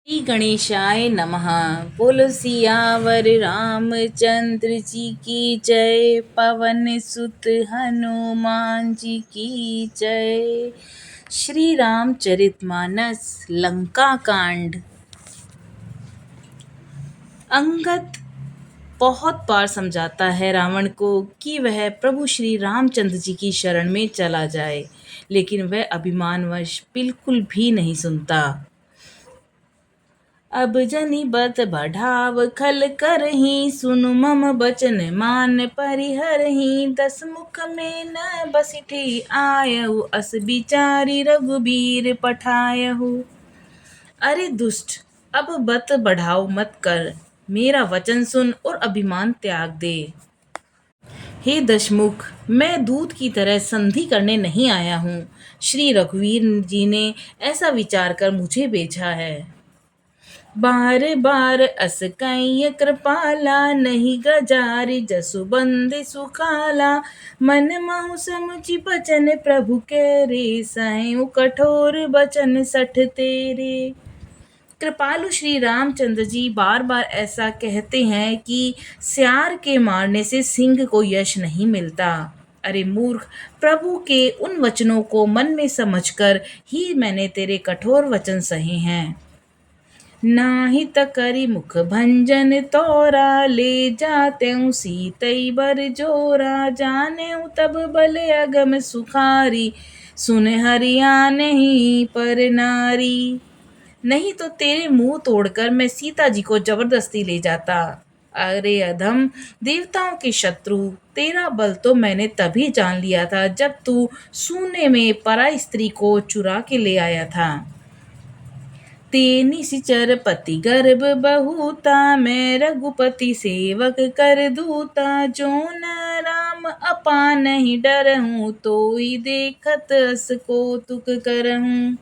श्री गणेशाय नमः। बोलो सियावर रामचंद्र जी की जय। पवन सुत हनुमान जी की जय। श्री रामचरितमानस लंका कांड। अंगद बहुत बार समझाता है रावण को कि वह प्रभु श्री रामचंद्र जी की शरण में चला जाए, लेकिन वह अभिमानवश बिल्कुल भी नहीं सुनता। अब जनि बत बढ़ाव खल करही, सुनु मम बचन मान परिहरही। दस मुख में न बसिठी आयहु, अस बिचारी रघुबीर पठायहु। अरे दुष्ट, अब बत बढ़ाव मत कर, मेरा वचन सुन और अभिमान त्याग दे। हे दशमुख, मैं दूत की तरह संधि करने नहीं आया हूँ। श्री रघुवीर जी ने ऐसा विचार कर मुझे भेजा है। बार बार अस कई कृपाला, नहीं गजारि जसु बंदि सुखाला। मन महु समुचि बचन प्रभु के रे, सहिउ कठोर बचन सठ तेरे। कृपालु श्री रामचंद्र जी बार बार ऐसा कहते हैं कि सियार के मारने से सिंह को यश नहीं मिलता। अरे मूर्ख, प्रभु के उन वचनों को मन में समझकर ही मैंने तेरे कठोर वचन सहे हैं। नाही तकरी मुख भंजन तोरा, ले जाते सीतई बर जोरा। जाने तब बल अगम सुखारी, सुन हरिया नहीं पर नारी। नहीं तो तेरे मुंह तोड़कर मैं सीता जी को जबरदस्ती ले जाता। अरे अधम, देवताओं के शत्रु, तेरा बल तो मैंने तभी जान लिया था जब तू सूने में पराई स्त्री को चुरा के ले आया था। तेनी सिचर पति गर्भ बहुता, मैं रघुपति सेवक कर दूता। जो न राम अपा नहीं डरहूँ, तो ही देखत अस कौतुक करहूँ।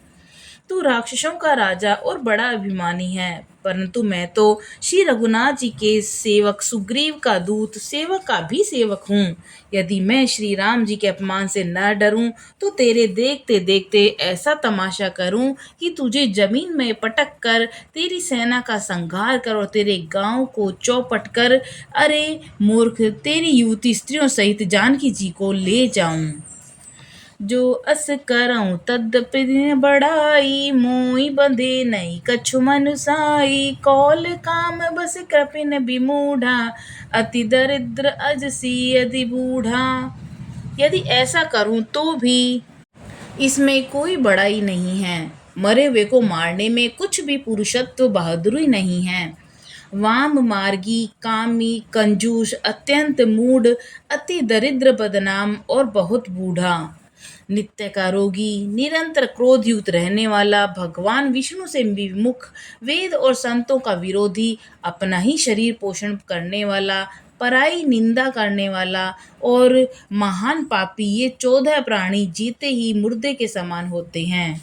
तू राक्षसों का राजा और बड़ा अभिमानी है, परंतु मैं तो श्री रघुनाथ जी के सेवक सुग्रीव का दूत, सेवक का भी सेवक हूँ। यदि मैं श्री राम जी के अपमान से न डरूं, तो तेरे देखते देखते ऐसा तमाशा करूं कि तुझे जमीन में पटक कर तेरी सेना का संहार कर और तेरे गांव को चौपट कर, अरे मूर्ख, तेरी युवती स्त्रियों सहित जानकी जी को ले जाऊं। जो अस करऊं तद्दपि बढ़ाई, मोई बंधे नहीं कछु मनुसाई। कौल काम बस कृपिन विमूढ़ा, अति दरिद्र अजसी यदि बूढ़ा। यदि ऐसा करूं तो भी इसमें कोई बड़ाई नहीं है। मरे हुए को मारने में कुछ भी पुरुषत्व बहादुरी नहीं है। वाम मार्गी, कामी, कंजूस, अत्यंत मूढ़, अति दरिद्र, बदनाम और बहुत बूढ़ा, नित्य का रोगी, निरंतर क्रोधयुक्त रहने वाला, भगवान विष्णु से विमुख, वेद और संतों का विरोधी, अपना ही शरीर पोषण करने वाला, पराई निंदा करने वाला और महान पापी, ये 14 प्राणी जीते ही मुर्दे के समान होते हैं।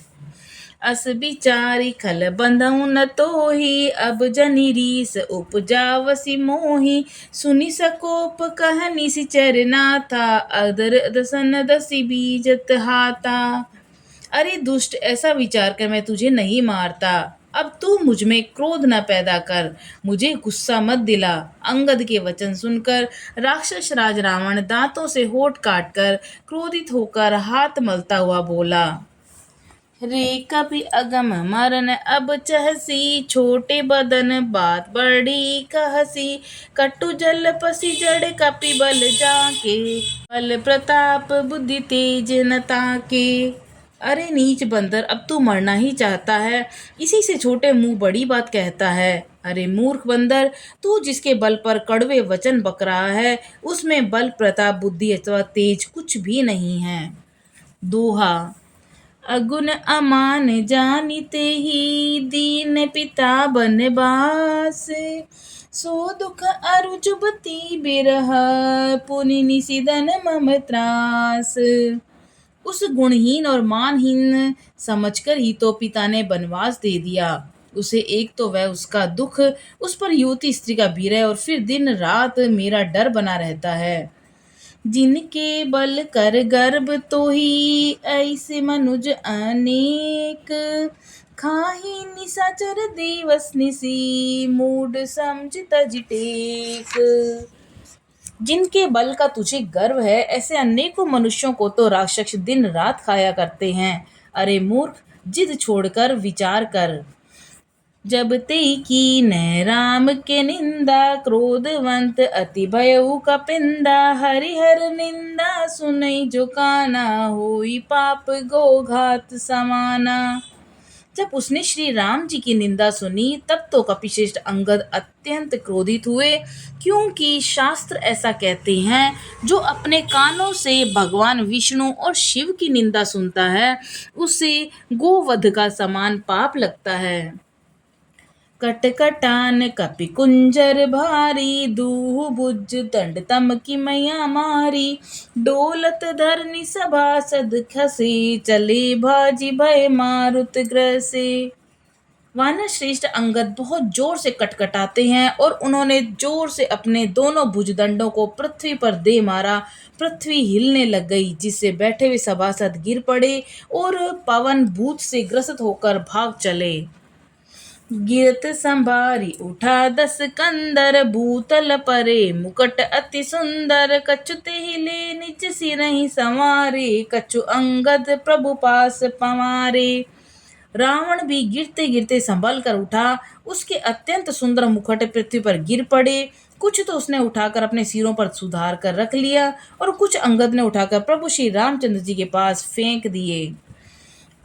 अस बिचारी खल बंधऊ न तोही, अब जनि रीस उपजावसी मोही। सुनि सकोप कहनी सिचर नाथा, अदर दसन दसी बीजत हाथा। अरे दुष्ट, ऐसा विचार कर मैं तुझे नहीं मारता। अब तू मुझ में क्रोध न पैदा कर, मुझे गुस्सा मत दिला। अंगद के वचन सुनकर राक्षस राज रावण दांतों से होठ काटकर क्रोधित होकर हाथ मलता हुआ बोला। रे कपि अगम मरन अब चहसी, छोटे बदन बात बड़ी कहसी। कटु जल पसी जड़ कपि बल जाके, बल प्रताप बुद्धि तेज न ताके। अरे नीच बंदर, अब तू मरना ही चाहता है, इसी से छोटे मुंह बड़ी बात कहता है। अरे मूर्ख बंदर, तू जिसके बल पर कड़वे वचन बक रहा है, उसमें बल, प्रताप, बुद्धि अथवा तेज कुछ भी नहीं है। दोहा। अगुन अमान जानिते ही, दीन पिता बनबास। सो दुख अरु जुबती बिरह, पुनि निसिदन मम त्रास। उस गुणहीन और मानहीन समझकर ही तो पिता ने बनवास दे दिया उसे। एक तो वह उसका दुख, उस पर युवती स्त्री का विरह, और फिर दिन रात मेरा डर बना रहता है। जिनके बल कर गर्भ तो ही, ऐसे मनुज अनेक। खाही निशाचर दिवस निसी, मूड समझ तज टेक। जिनके बल का तुझे गर्व है, ऐसे अनेकों मनुष्यों को तो राक्षस दिन रात खाया करते हैं। अरे मूर्ख, जिद छोड़कर विचार कर। जब ते की न राम के निंदा, क्रोधवंत अति भयउ कपिंदा, हरिहर निंदा सुनई जो काना, होई पाप गो घात समाना। जब उसने श्री राम जी की निंदा सुनी, तब तो कपिश्रेष्ठ अंगद अत्यंत क्रोधित हुए, क्योंकि शास्त्र ऐसा कहते हैं, जो अपने कानों से भगवान विष्णु और शिव की निंदा सुनता है, उसे गोवध का समान पाप लगता है। कटकटान कपि कुंजर भारी, दूह भुज दंड तम की मैया मारी, डोलत धरनी सभासद खसे, चले भाजी भय मारुत ग्रसे। वानर श्रेष्ठ अंगद बहुत जोर से कटकटाते हैं, और उन्होंने जोर से अपने दोनों भुजदंडों को पृथ्वी पर दे मारा। पृथ्वी हिलने लग गई, जिससे बैठे हुए सभासद गिर पड़े और पवन भूत से ग्रसित होकर भाग चले। गिरत संभारी उठा 10 कंदर, भूतल परे मुकुट अति सुंदर, कछु हिले निज सिरहि संवारे, कछु अंगद प्रभु पास पवारे। रावण भी गिरते गिरते संभल कर उठा, उसके अत्यंत सुंदर मुकुट पृथ्वी पर गिर पड़े। कुछ तो उसने उठाकर अपने सिरों पर सुधार कर रख लिया, और कुछ अंगद ने उठाकर प्रभु श्री रामचंद्र जी के पास फेंक दिए।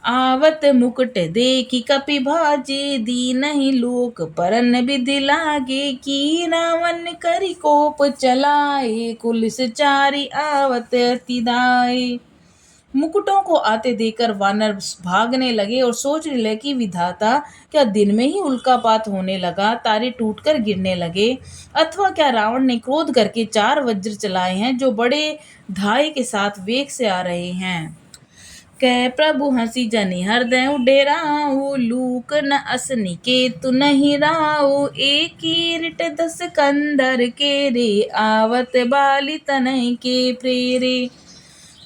आवत मुकुट देखी कपि भाजे, दीनहि लोक परन विधि लागे, की रावण करि कोप चलाए, कुलिस चारि आवत अति दाए। मुकुटों को आते देखकर वानर भागने लगे और सोचने लगे कि विधाता, क्या दिन में ही उल्कापात होने लगा, तारे टूटकर गिरने लगे, अथवा क्या रावण ने क्रोध करके 4 वज्र चलाए हैं, जो बड़े धाय के साथ वेग से आ रहे हैं। कह प्रभु हंसी जनि हृदय डेराऊ, लूक न अस निकेतु नहीं राऊ, एक रिट 10 कंदर के रे, आवत बाली तनय के प्रेरे।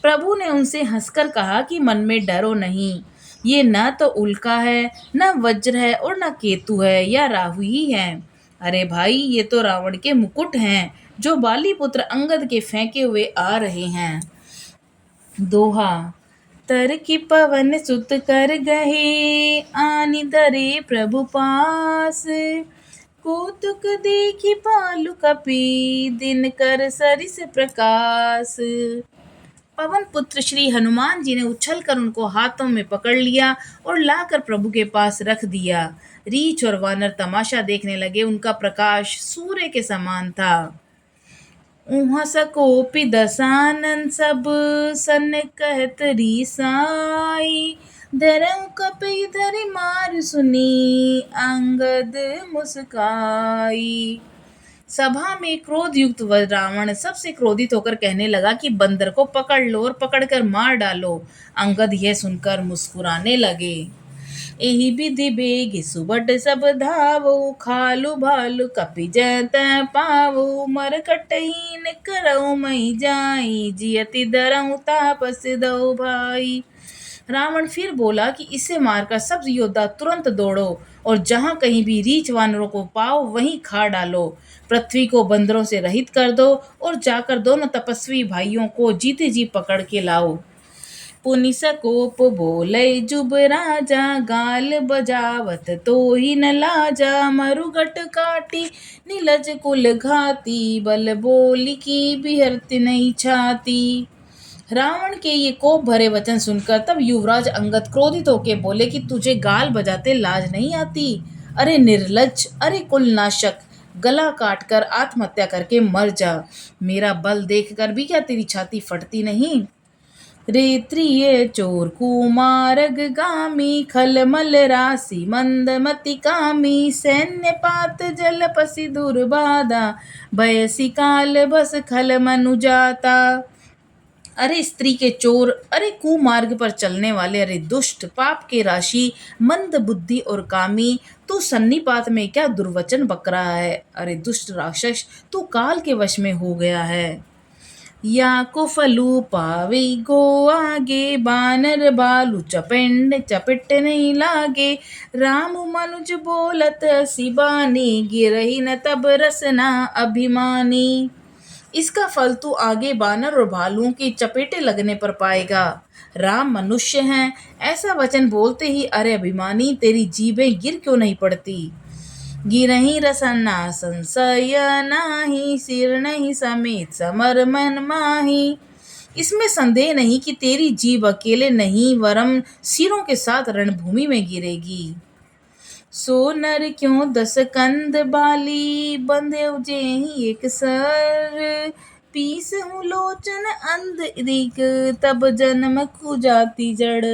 प्रभु ने उनसे हंसकर कहा कि मन में डरो नहीं, ये न तो उल्का है, न वज्र है, और न केतु है या राहु ही है। अरे भाई, ये तो रावण के मुकुट हैं, जो बाली पुत्र अंगद के फेंके हुए आ रहे हैं। दोहा। तर की पवन सुत कर गहे, आनि धरे प्रभु पास, कौतुक देखी पालु कपि, दिन कर सरिस प्रकाश। पवन पुत्र श्री हनुमान जी ने उछलकर उनको हाथों में पकड़ लिया और लाकर प्रभु के पास रख दिया। रीछ और वानर तमाशा देखने लगे। उनका प्रकाश सूर्य के समान था। उहाँ सकोपि दसानन सब, सन कहत रीसाई, धरऊ कपि धरि मार सुनी, अंगद मुस्काई। सभा में क्रोध युक्त रावण सबसे क्रोधित होकर कहने लगा कि बंदर को पकड़ लो और पकड़कर मार डालो। अंगद यह सुनकर मुस्कुराने लगे। एहि विधि बेग सुबट सब धावो, खालु भालु कपि जैत पावो, मरकटहीन करऊ मई जाई, जियति धरऊ तापस दो भाई। रावण फिर बोला कि इसे मारकर सब योद्धा तुरंत दौड़ो, और जहां कहीं भी रीछ वानरों को पाओ वहीं खा डालो। पृथ्वी को बंदरों से रहित कर दो, और जाकर दोनों तपस्वी भाइयों को जीते जी पकड़ के लाओ। पुनि सकोप बोले जुब राजा, गाल बजावत तो ही न लाजा, मरुगट काटी नीलज कुल घाती, बल बोली की बिहरत नहीं छाती। रावण के ये कोप भरे वचन सुनकर तब युवराज अंगद क्रोधित होकर बोले कि तुझे गाल बजाते लाज नहीं आती? अरे निर्लज्ज, अरे कुलनाशक, गला काट कर आत्महत्या करके मर जा। मेरा बल देखकर भी क्या तेरी छाती फटती नहीं? रेत्रिय चोर कुमारग गामी, खलमल राशि मंदमति कामी, सैन्य पात जल पसी दुर्बाधा, भयसी काल बस खल मनु जाता। अरे स्त्री के चोर, अरे कुमार्ग पर चलने वाले, अरे दुष्ट, पाप के राशि, मंद बुद्धि और कामी, तू सन्निपात में क्या दुर्वचन बक रहा है? अरे दुष्ट राक्षस, तू काल के वश में हो गया है। या को फलू पावे गो आगे, बानर बालू चपेंड चपिट नहीं लागे। राम मनुज बोलत सिबानी, गिरही न तब रसना अभिमानी। इसका फल तू आगे बानर और भालुओं की चपेटे लगने पर पाएगा। राम मनुष्य हैं, ऐसा वचन बोलते ही अरे अभिमानी, तेरी जीभें गिर क्यों नहीं पड़ती। गिरही रसना संशय नाही, सिर नहीं समेत समर मन माही। इसमें संदेह नहीं कि तेरी जीभ अकेले नहीं वरम सिरों के साथ रणभूमि में गिरेगी। सो नर क्यों दस कंद बाली, बंधे जेहि एक सर। पीस हूँ लोचन अंध दिक, तब जन्म जाति जड़।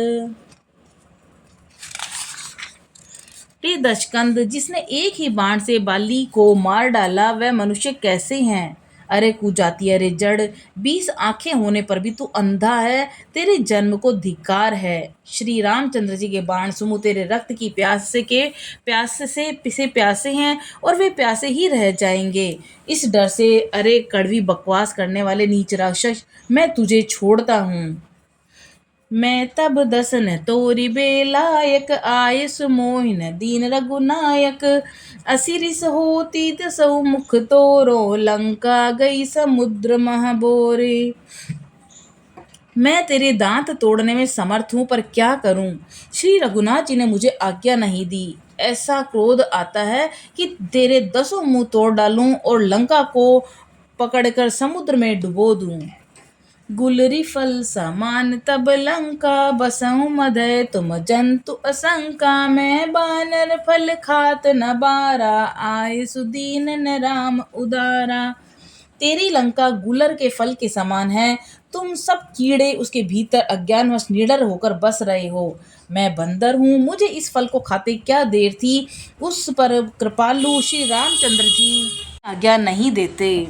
रे दशकंद, जिसने एक ही बाण से बाली को मार डाला, वह मनुष्य कैसे हैं। अरे कुजाती, अरे जड़, 20 आंखें होने पर भी तू अंधा है, तेरे जन्म को धिक्कार है। श्री रामचंद्र जी के बाण सुमु तेरे रक्त की प्यास से प्यासे हैं और वे प्यासे ही रह जाएंगे। इस डर से अरे कड़वी बकवास करने वाले नीच राक्षस, मैं तुझे छोड़ता हूँ। मैं तब दसन तोरि बेलायक, आयस मोहिन दीन रघुनायक। असिरिस होती दसौ मुख तोरो, लंका गई समुद्र महबोरे। मैं तेरे दांत तोड़ने में समर्थ हूँ, पर क्या करूँ। श्री रघुनाथ जी ने मुझे आज्ञा नहीं दी। ऐसा क्रोध आता है कि तेरे 10 मुंह तोड़ डालूं और लंका को पकड़कर समुद्र में डुबो दूं। गुलरी फल समान तब लंका, बसहु मदय तुम जंतु असंका। मैं बानर फल खात न बारा, आए सुदीन न राम उदारा। तेरी लंका गुलर के फल के समान है, तुम सब कीड़े उसके भीतर अज्ञानवश निडर होकर बस रहे हो। मैं बंदर हूँ, मुझे इस फल को खाते क्या देर थी। उस पर कृपालु श्री रामचंद्र जी आज्ञा नहीं देते।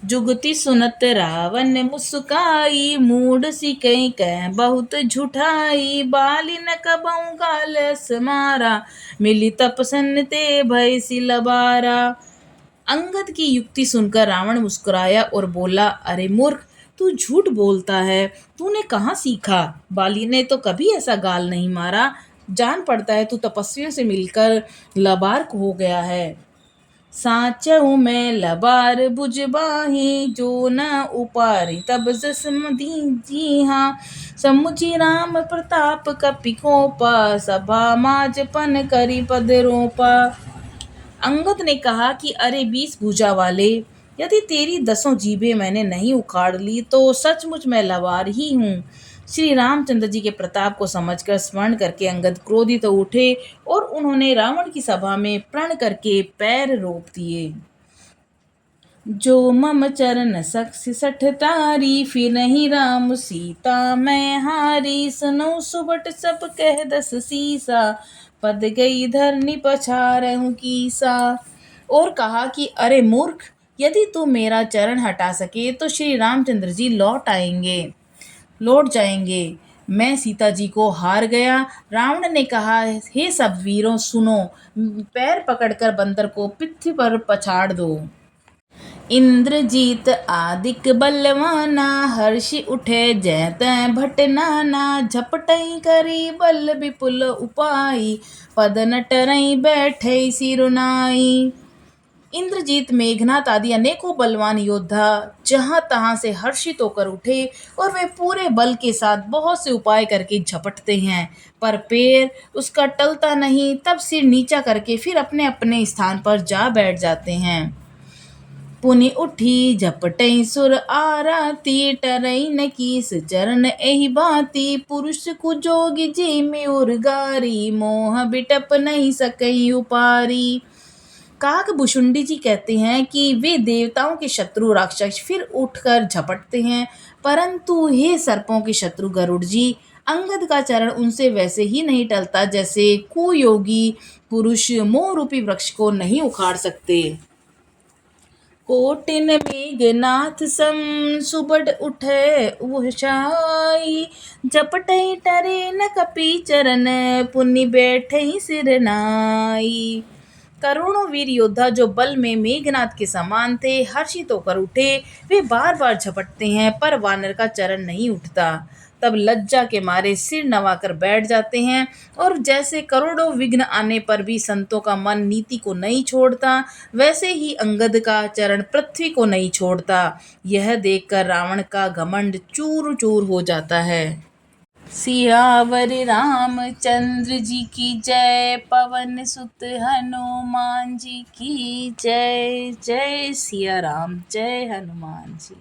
जुगति सुनत रावण मुस्काई, मूड सी कई कह बहुत झूठाई। बाली न कबहु गालस मारा, मिली तपसन ते भय सी लबारा। अंगद की युक्ति सुनकर रावण मुस्कुराया और बोला, अरे मूर्ख, तू झूठ बोलता है, तूने कहाँ सीखा। बाली ने तो कभी ऐसा गाल नहीं मारा। जान पड़ता है तू तपस्वियों से मिलकर लबार हो गया है। साचहु मैं लबार बुझबाही, जो न उपारी तब जी हाँ। समुझी राम प्रताप कपि कोपा, सभा माजपन करी पद रोपा। अंगद ने कहा कि अरे 20 भुजा वाले, यदि तेरी 10 जीभें मैंने नहीं उखाड़ ली तो सचमुच मैं लवार ही हूँ। श्री रामचंद्र जी के प्रताप को समझकर स्मरण करके अंगद क्रोधित उठे और उन्होंने रावण की सभा में प्रण करके पैर रोप दिए। जो मम चरण सख सठ तारी, फिर नहीं राम सीता मैं हारी। सुनो सुबट सब कह दस सीसा, पद गई धरनी पछारहूँ कीसा। और कहा कि अरे मूर्ख, यदि तू मेरा चरण हटा सके तो श्री रामचंद्र जी लौट जाएंगे। मैं सीता जी को हार गया। रावण ने कहा, हे सब वीरों सुनो, पैर पकड़कर बंदर को पृथ्वी पर पछाड़ दो। इंद्रजीत आदिक बलवाना, हर्षि उठे जय तै भट नाना। झपटई करी बल विपुल उपाई, पद न टरई बैठे सिरुनाई। इंद्रजीत, मेघनाथ आदि अनेकों बलवान योद्धा जहां तहां से हर्षित होकर उठे और वे पूरे बल के साथ बहुत से उपाय करके झपटते हैं, पर पैर उसका टलता नहीं। तब सिर नीचा करके फिर अपने अपने स्थान पर जा बैठ जाते हैं। पुनि उठी झपटई सुर आराती, टरई न कीस चरण एहि बाती। पुरुष कुजोगी जी में उर्गारी, मोह बिटप नहीं सकई उपारी। काकभुशुंडी जी कहते हैं कि वे देवताओं के शत्रु राक्षस फिर उठकर झपटते हैं, परंतु हे सर्पों के शत्रु गरुड़ जी, अंगद का चरण उनसे वैसे ही नहीं टलता जैसे कुयोगी पुरुष मोह रूपी वृक्ष को नहीं उखाड़ सकते। कोटिन मेघनाथ सम, सुबड उठे उहसाई। झपटई टरे न कपि चरण, पुनि बैठई सिर नाई। करोड़ों वीर योद्धा जो बल में मेघनाद के समान थे हर्षित होकर उठे। वे बार बार झपटते हैं पर वानर का चरण नहीं उठता। तब लज्जा के मारे सिर नवाकर बैठ जाते हैं। और जैसे करोड़ों विघ्न आने पर भी संतों का मन नीति को नहीं छोड़ता, वैसे ही अंगद का चरण पृथ्वी को नहीं छोड़ता। यह देखकर रावण का घमंड चूर चूर हो जाता है। सियावर रामचंद्र जी की जय, पवन सुत हनुमान जी की जय। जय सिया राम, जय हनुमान जी।